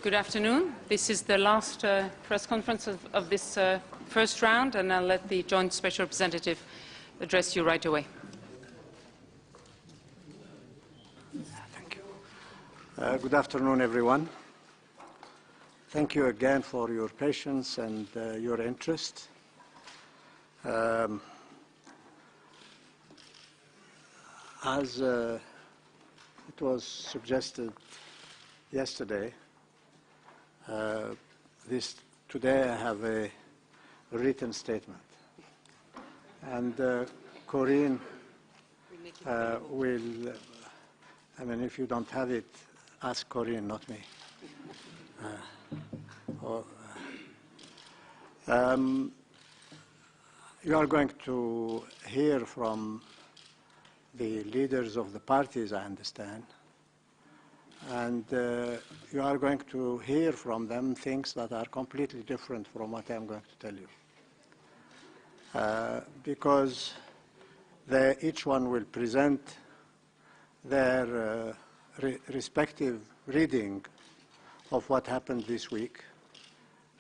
Good afternoon. This is the last press conference of this first round, and I'll let the Joint Special Representative address you right away. Thank you. Good afternoon, everyone. Thank you again for your patience and your interest. As it was suggested yesterday, today I have a written statement, and Corinne will, if you don't have it, ask Corinne, not me. You are going to hear from the leaders of the parties, I understand, and you are going to hear from them things that are completely different from what I'm going to tell you. Because each one will present their respective reading of what happened this week,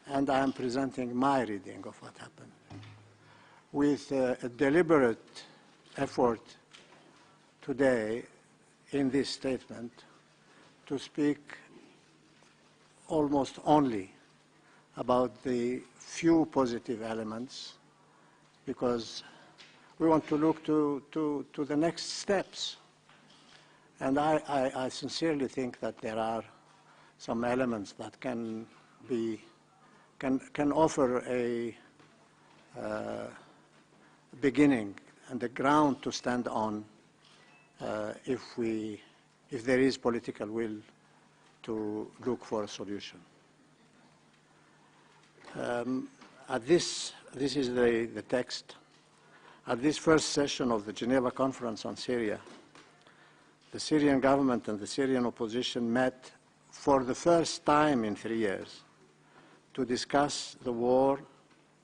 and I am presenting my reading of what happened with a deliberate effort today in this statement to speak almost only about the few positive elements, because we want to look to the next steps. And I sincerely think that there are some elements that can offer a beginning and a ground to stand on if there is political will to look for a solution. This is the text. At this first session of the Geneva Conference on Syria, the Syrian government and the Syrian opposition met for the first time in 3 years to discuss the war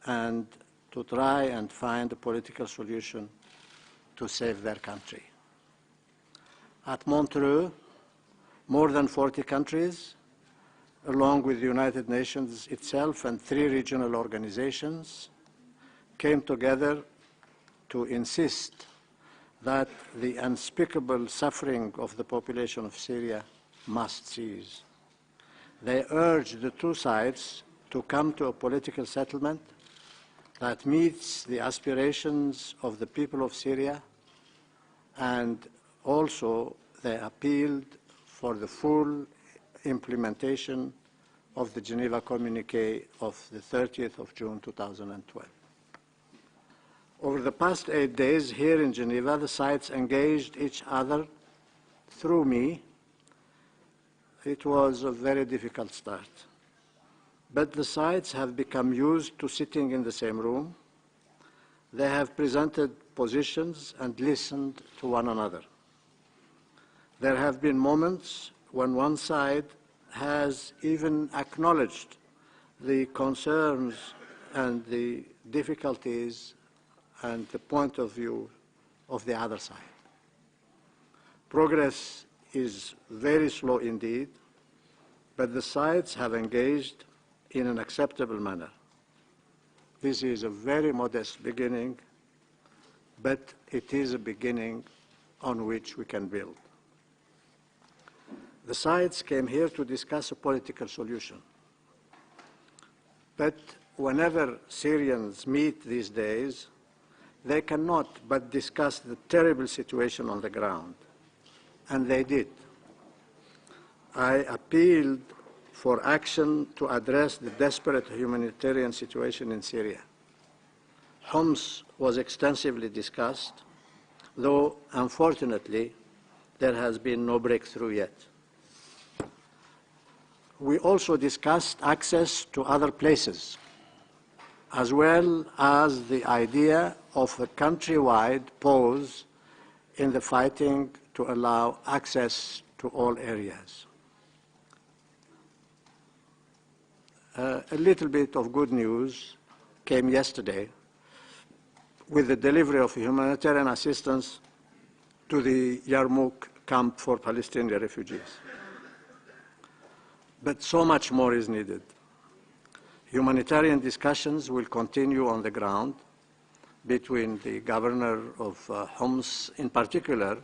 and to try and find a political solution to save their country. At Montreux, more than 40 countries, along with the United Nations itself and 3 regional organizations, came together to insist that the unspeakable suffering of the population of Syria must cease. They urged the two sides to come to a political settlement that meets the aspirations of the people of Syria, and also they appealed for the full implementation of the Geneva Communiqué of the 30th of June 2012. Over the past 8 days here in Geneva, the sides engaged each other through me. It was a very difficult start. But the sides have become used to sitting in the same room. They have presented positions and listened to one another. There have been moments when one side has even acknowledged the concerns and the difficulties and the point of view of the other side. Progress is very slow indeed, but the sides have engaged in an acceptable manner. This is a very modest beginning, but it is a beginning on which we can build. The sides came here to discuss a political solution. But whenever Syrians meet these days, they cannot but discuss the terrible situation on the ground. And they did. I appealed for action to address the desperate humanitarian situation in Syria. Homs was extensively discussed, though unfortunately there has been no breakthrough yet. We also discussed access to other places, as well as the idea of a countrywide pause in the fighting to allow access to all areas. A little bit of good news came yesterday with the delivery of humanitarian assistance to the Yarmouk camp for Palestinian refugees. But so much more is needed. Humanitarian discussions will continue on the ground between the governor of Homs in particular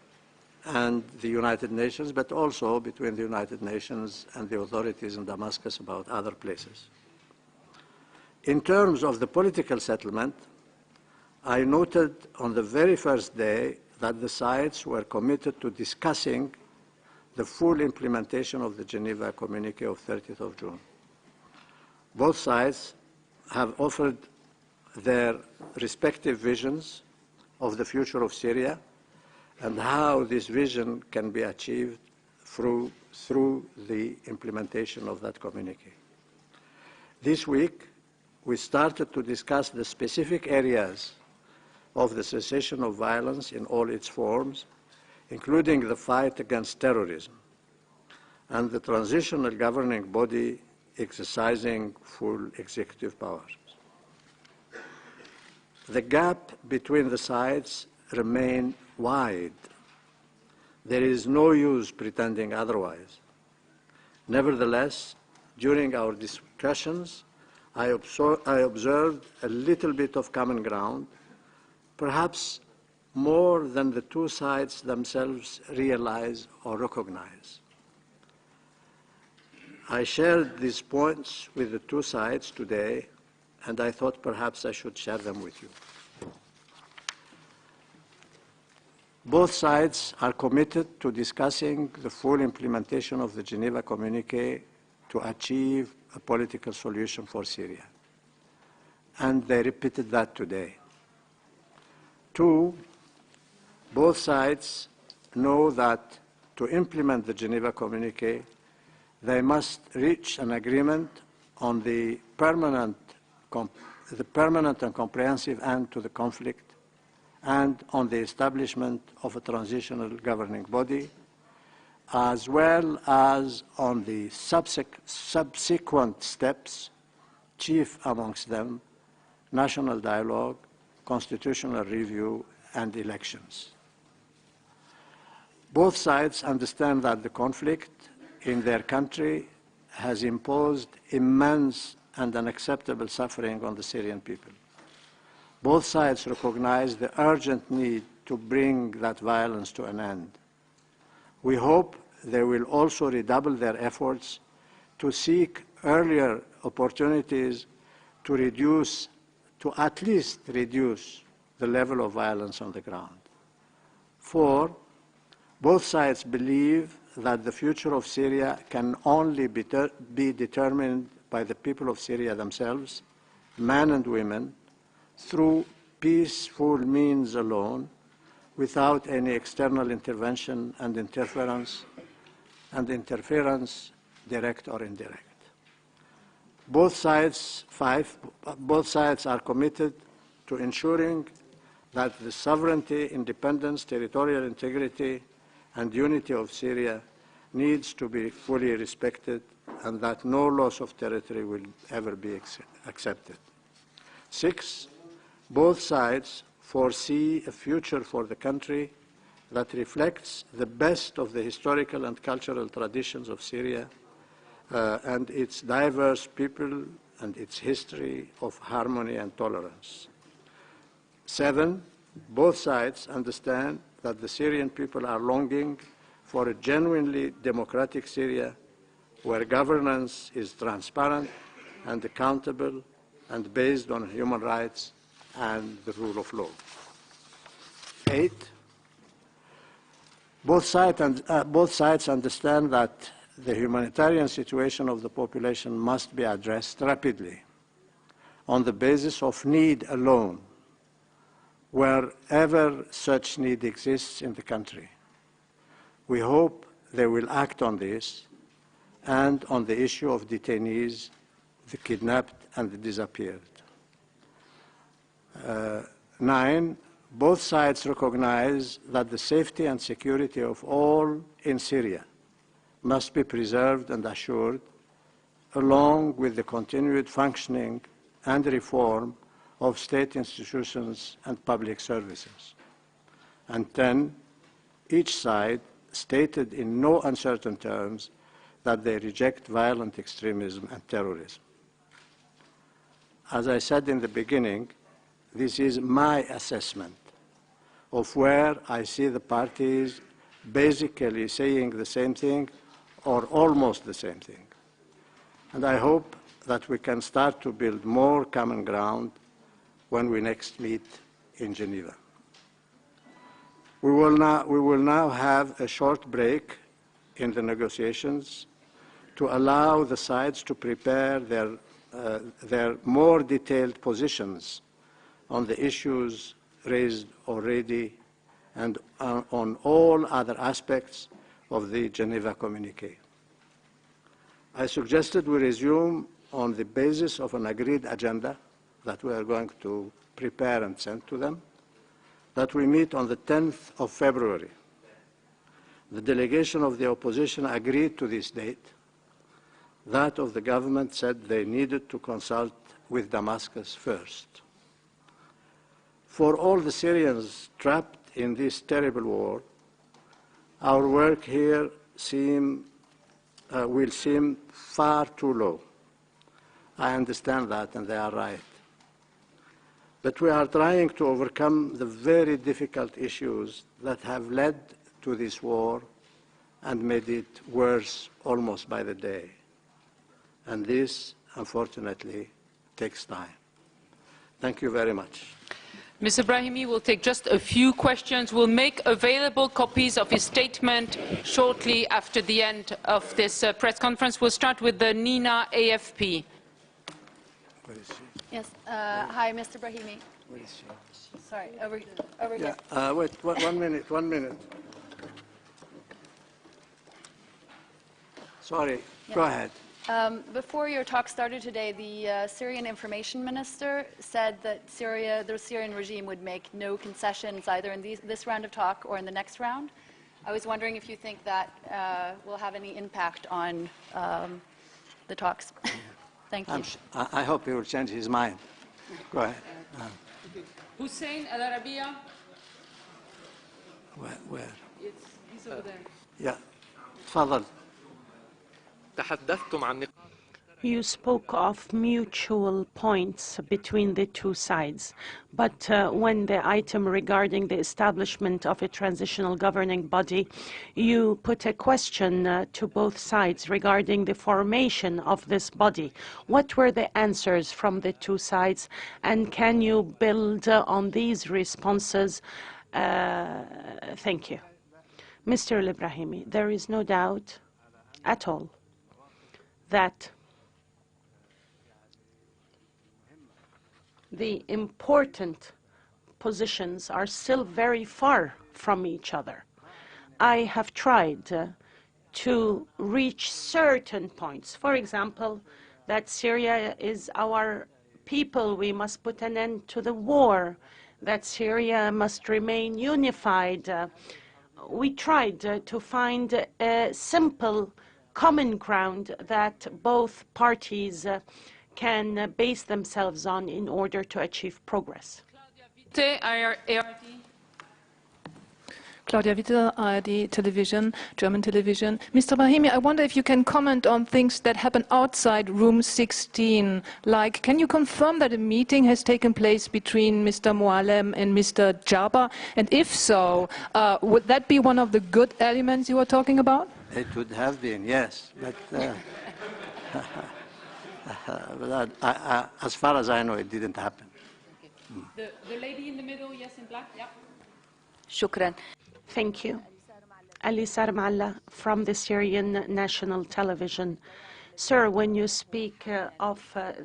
and the United Nations, but also between the United Nations and the authorities in Damascus about other places. In terms of the political settlement, I noted on the very first day that the sides were committed to discussing the full implementation of the Geneva Communique of 30th of June. Both sides have offered their respective visions of the future of Syria and how this vision can be achieved through the implementation of that communique. This week, we started to discuss the specific areas of the cessation of violence in all its forms, including the fight against terrorism and the transitional governing body exercising full executive powers. The gap between the sides remains wide. There is no use pretending otherwise. Nevertheless, during our discussions, I observed a little bit of common ground, perhaps more than the two sides themselves realize or recognize. I shared these points with the two sides today, and I thought perhaps I should share them with you. Both sides are committed to discussing the full implementation of the Geneva Communique to achieve a political solution for Syria. And they repeated that today. Two, both sides know that to implement the Geneva Communique, they must reach an agreement on the permanent and comprehensive end to the conflict and on the establishment of a transitional governing body, as well as on the subsequent steps, chief amongst them, national dialogue, constitutional review, and elections. Both sides understand that the conflict in their country has imposed immense and unacceptable suffering on the Syrian people. Both sides recognize the urgent need to bring that violence to an end. We hope they will also redouble their efforts to seek earlier opportunities to at least reduce the level of violence on the ground. 4, both sides believe that the future of Syria can only be determined by the people of Syria themselves, men and women, through peaceful means alone, without any external intervention and interference, direct or indirect. Both sides are committed to ensuring that the sovereignty, independence, territorial integrity, and unity of Syria needs to be fully respected and that no loss of territory will ever be accepted. 6, both sides foresee a future for the country that reflects the best of the historical and cultural traditions of Syria and its diverse people and its history of harmony and tolerance. 7, both sides understand that the Syrian people are longing for a genuinely democratic Syria where governance is transparent and accountable and based on human rights and the rule of law. 8, both sides understand that the humanitarian situation of the population must be addressed rapidly on the basis of need alone, wherever such need exists in the country. We hope they will act on this and on the issue of detainees, the kidnapped and the disappeared. 9, both sides recognize that the safety and security of all in Syria must be preserved and assured, along with the continued functioning and reform of state institutions and public services. And 10, each side stated in no uncertain terms that they reject violent extremism and terrorism. As I said in the beginning, this is my assessment of where I see the parties basically saying the same thing or almost the same thing. And I hope that we can start to build more common ground when we next meet in Geneva. We will now have a short break in the negotiations to allow the sides to prepare their more detailed positions on the issues raised already and on all other aspects of the Geneva communique. I suggested we resume on the basis of an agreed agenda that we are going to prepare and send to them, that we meet on the 10th of February. The delegation of the opposition agreed to this date. That of the government said they needed to consult with Damascus first. For all the Syrians trapped in this terrible war, our work here will seem far too low. I understand that, and they are right. But we are trying to overcome the very difficult issues that have led to this war and made it worse almost by the day. And this, unfortunately, takes time. Thank you very much. Mr. Brahimi will take just a few questions. We'll make available copies of his statement shortly after the end of this press conference. We'll start with the Nina AFP. Where is she? Yes. Hi, Mr. Brahimi. Where is she? Sorry, over here. Wait, 1 minute, 1 minute. Sorry, Yeah. Go ahead. Before your talk started today, the Syrian information minister said that the Syrian regime would make no concessions either in this round of talk or in the next round. I was wondering if you think that will have any impact on the talks. Thank you. I hope he will change his mind. Go ahead. Hussein Al Arabiya. Where? He's over there. Yeah. تفضل. تحدثتم عن You spoke of mutual points between the two sides, but when the item regarding the establishment of a transitional governing body, you put a question to both sides regarding the formation of this body. What were the answers from the two sides, and can you build on these responses? Thank you. Mr. Brahimi, there is no doubt at all that the important positions are still very far from each other. I have tried to reach certain points. For example, that Syria is our people, we must put an end to the war, that Syria must remain unified. We tried to find a simple common ground that both parties can base themselves on in order to achieve progress. Claudia Witte, ARD Television, German television. Mr. Brahimi, I wonder if you can comment on things that happen outside room 16. Like, can you confirm that a meeting has taken place between Mr. Moallem and Mr. Jarba? And if so, would that be one of the good elements you were talking about? It would have been, yes. But, as far as I know, it didn't happen. The lady in the middle, yes, in black, yeah. Shukran. Thank you. Ali Sarmalla from the Syrian National Television. Sir, when you speak of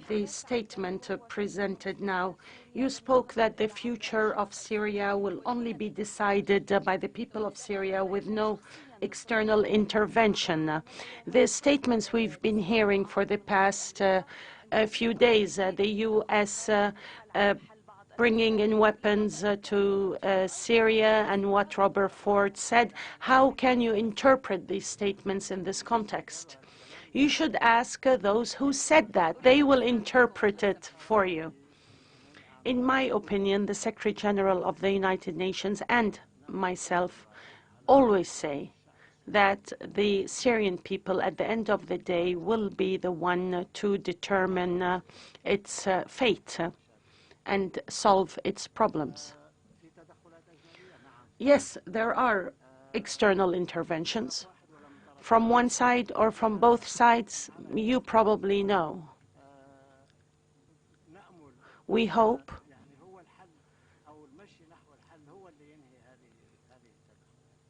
the statement presented now, you spoke that the future of Syria will only be decided by the people of Syria with no external intervention. The statements we've been hearing for the past few days, the U.S. Bringing in weapons to Syria and what Robert Ford said, how can you interpret these statements in this context? You should ask those who said that. They will interpret it for you. In my opinion, the Secretary General of the United Nations and myself always say that the Syrian people, at the end of the day, will be the one to determine its fate and solve its problems. Yes, there are external interventions from one side or from both sides. You probably know. We hope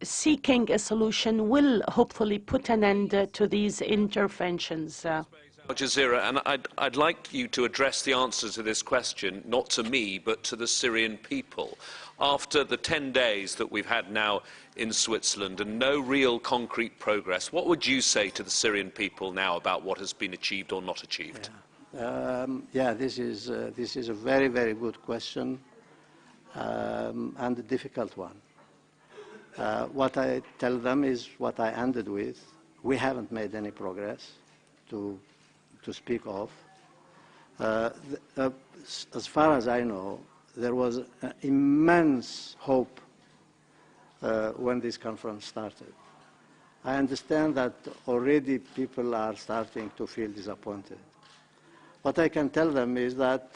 seeking a solution will hopefully put an end to these interventions. Al Jazeera, and I'd like you to address the answer to this question, not to me, but to the Syrian people. After the 10 days that we've had now in Switzerland and no real concrete progress, what would you say to the Syrian people now about what has been achieved or not achieved? This is a very, very good question and a difficult one. What I tell them is what I ended with. We haven't made any progress to speak of. As far as I know, there was immense hope when this conference started. I understand that already people are starting to feel disappointed. What I can tell them is that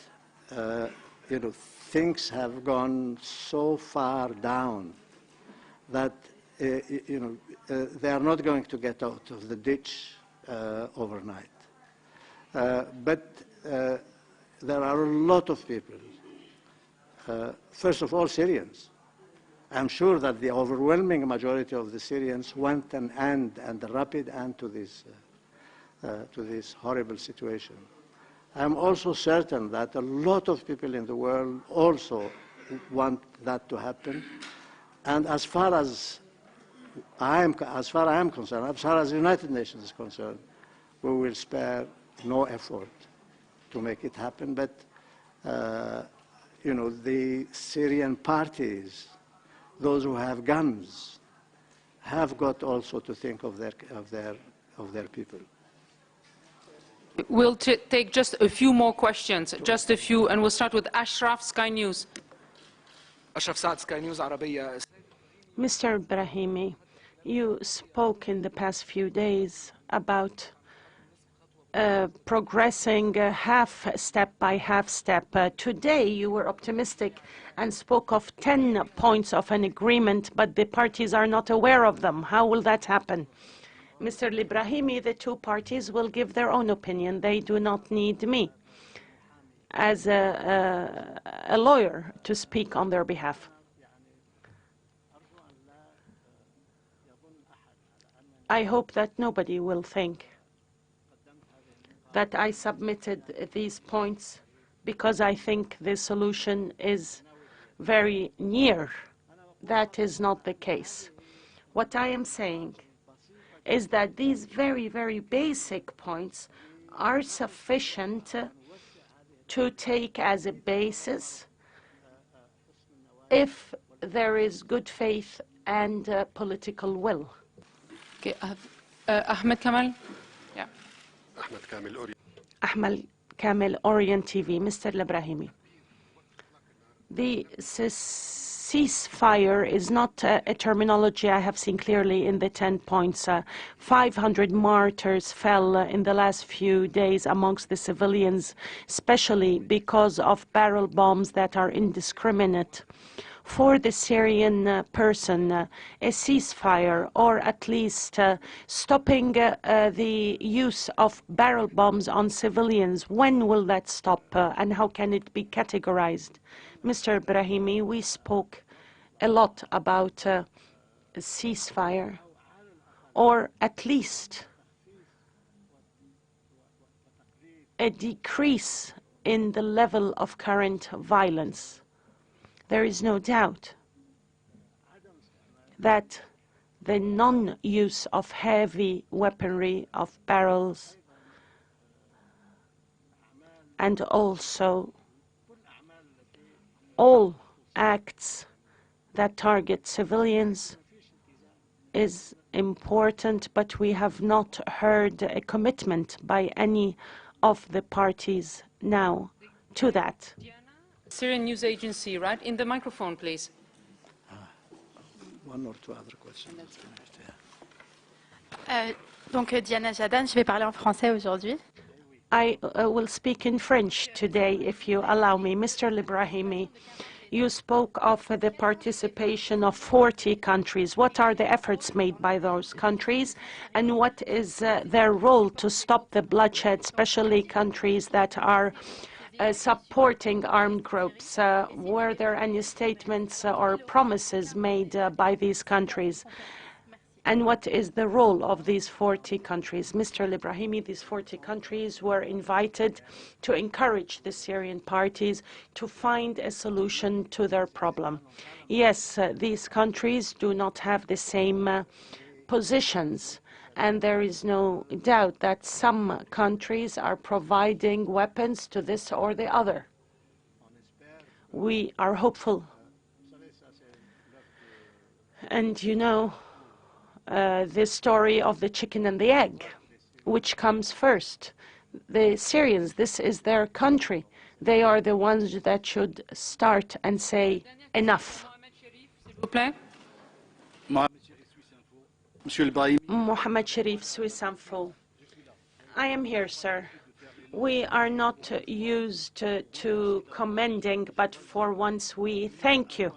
things have gone so far down that they are not going to get out of the ditch overnight. But there are a lot of people, first of all Syrians. I'm sure that the overwhelming majority of the Syrians want an end, and a rapid end to this horrible situation. I'm also certain that a lot of people in the world also want that to happen. And as far as I am concerned, as far as the United Nations is concerned, we will spare no effort to make it happen. But the Syrian parties, those who have guns, have got also to think of their people. We'll take just a few more questions, just a few, and we'll start with Ashraf, Sky News. أشرف سعد سكاي نيوز عربية. Mr. Brahimi, you spoke in the past few days about progressing half step by half step. Today you were optimistic and spoke of 10 points of an agreement, but the parties are not aware of them. How will that happen? Mr. Brahimi, the two parties will give their own opinion. They do not need me as a lawyer to speak on their behalf. I hope that nobody will think that I submitted these points because I think the solution is very near. That is not the case. What I am saying is that these very, very basic points are sufficient to take as a basis if there is good faith and political will. Okay, Ahmed Kamal. Yeah. Ahmed Kamel, Orient TV. Mr. Brahimi, the ceasefire is not a terminology I have seen clearly in the 10 points. 500 martyrs fell in the last few days amongst the civilians, especially because of barrel bombs that are indiscriminate. For the Syrian person, a ceasefire, or at least stopping the use of barrel bombs on civilians, when will that stop and how can it be categorized? Mr. Brahimi, we spoke a lot about a ceasefire, or at least a decrease in the level of current violence. There is no doubt that the non-use of heavy weaponry, of barrels, and also all acts that target civilians is important, but we have not heard a commitment by any of the parties now to that. Syrian news agency, right? In the microphone, please. One or two other questions. Diana Jadane, je vais parler en français aujourd'hui. I will speak in French today, if you allow me. Mr. Brahimi, you spoke of the participation of 40 countries. What are the efforts made by those countries, and what is their role to stop the bloodshed, especially countries that are supporting armed groups? Were there any statements or promises made by these countries? And what is the role of these 40 countries? Mr. Brahimi, these 40 countries were invited to encourage the Syrian parties to find a solution to their problem. Yes, these countries do not have the same positions, and there is no doubt that some countries are providing weapons to this or the other. We are hopeful. And you know, the story of the chicken and the egg, which comes first. The Syrians, this is their country. They are the ones that should start and say enough. Mohammed Sharif, Swiss Info. I am here, sir. We are not used to commending, but for once we thank you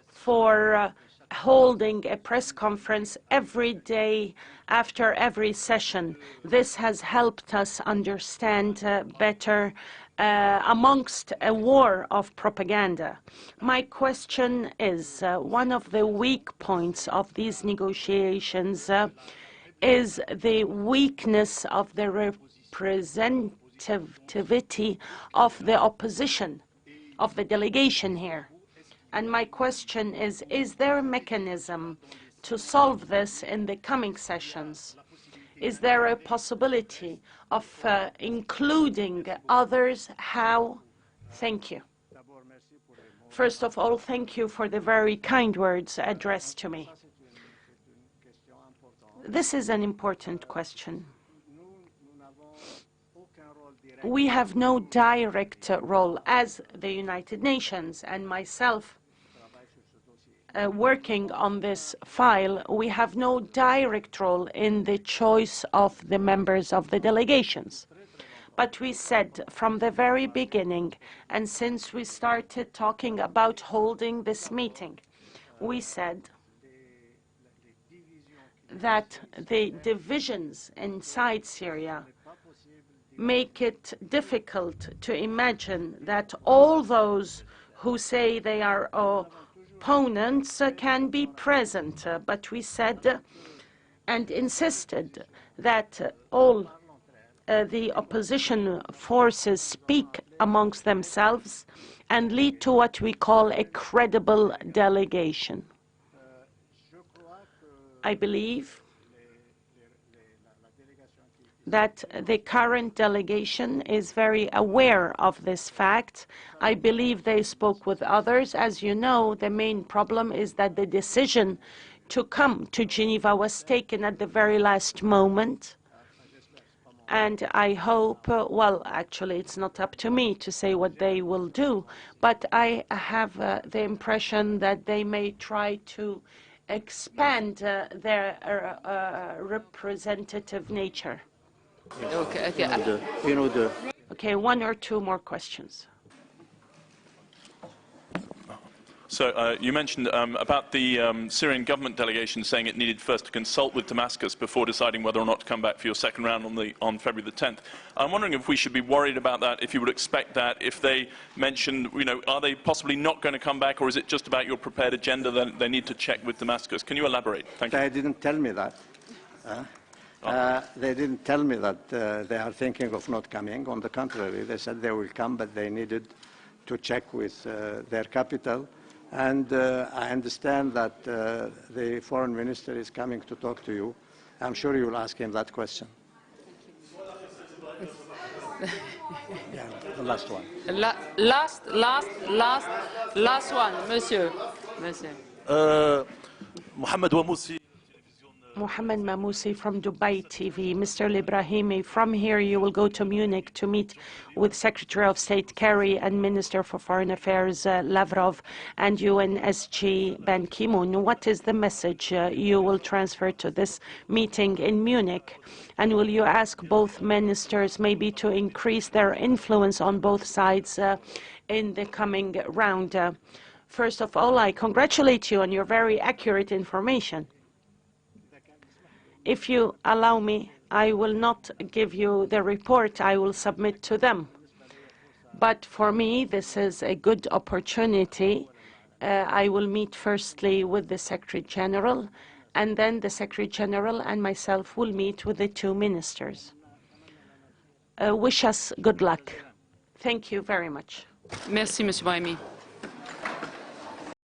for holding a press conference every day after every session. This has helped us understand better amongst a war of propaganda. My question is, one of the weak points of these negotiations is the weakness of the representativity of the opposition, of the delegation here. And my question is there a mechanism to solve this in the coming sessions? Is there a possibility of including others? How? Thank you. First of all, thank you for the very kind words addressed to me. This is an important question. We have no direct role as the United Nations and myself working on this file. We have no direct role in the choice of the members of the delegations. But we said from the very beginning, and since we started talking about holding this meeting, we said that the divisions inside Syria make it difficult to imagine that all those who say they are opponents can be present. But we said and insisted that all the opposition forces speak amongst themselves and lead to what we call a credible delegation. I believe that the current delegation is very aware of this fact. I believe they spoke with others. As you know, the main problem is that the decision to come to Geneva was taken at the very last moment. And I hope, well, actually, it's not up to me to say what they will do, but I have the impression that they may try to expand their representative nature. Okay, one or two more questions. So you mentioned about the Syrian government delegation saying it needed first to consult with Damascus before deciding whether or not to come back for your second round on February the 10th. I'm wondering if we should be worried about that, if you would expect that, if they mentioned, you know, are they possibly not going to come back, or is it just about your prepared agenda that they need to check with Damascus? Can you elaborate? Thank you. They didn't tell me that. They didn't tell me that they are thinking of not coming. On the contrary, they said they will come, but they needed to check with their capital. And I understand that the foreign minister is coming to talk to you. I'm sure you will ask him that question. Yeah, the last one. Last one, monsieur. Mohammed Mamousi from Dubai TV. Mr. Brahimi, from here you will go to Munich to meet with Secretary of State Kerry and Minister for Foreign Affairs Lavrov and UNSG Ban Ki-moon. What is the message you will transfer to this meeting in Munich? And will you ask both ministers maybe to increase their influence on both sides in the coming round? First of all, I congratulate you on your very accurate information. If you allow me, I will not give you the report. I will submit to them. But for me, this is a good opportunity. I will meet firstly with the Secretary General, and then the Secretary General and myself will meet with the two ministers. Wish us good luck. Thank you very much. Merci, Monsieur Brahimi.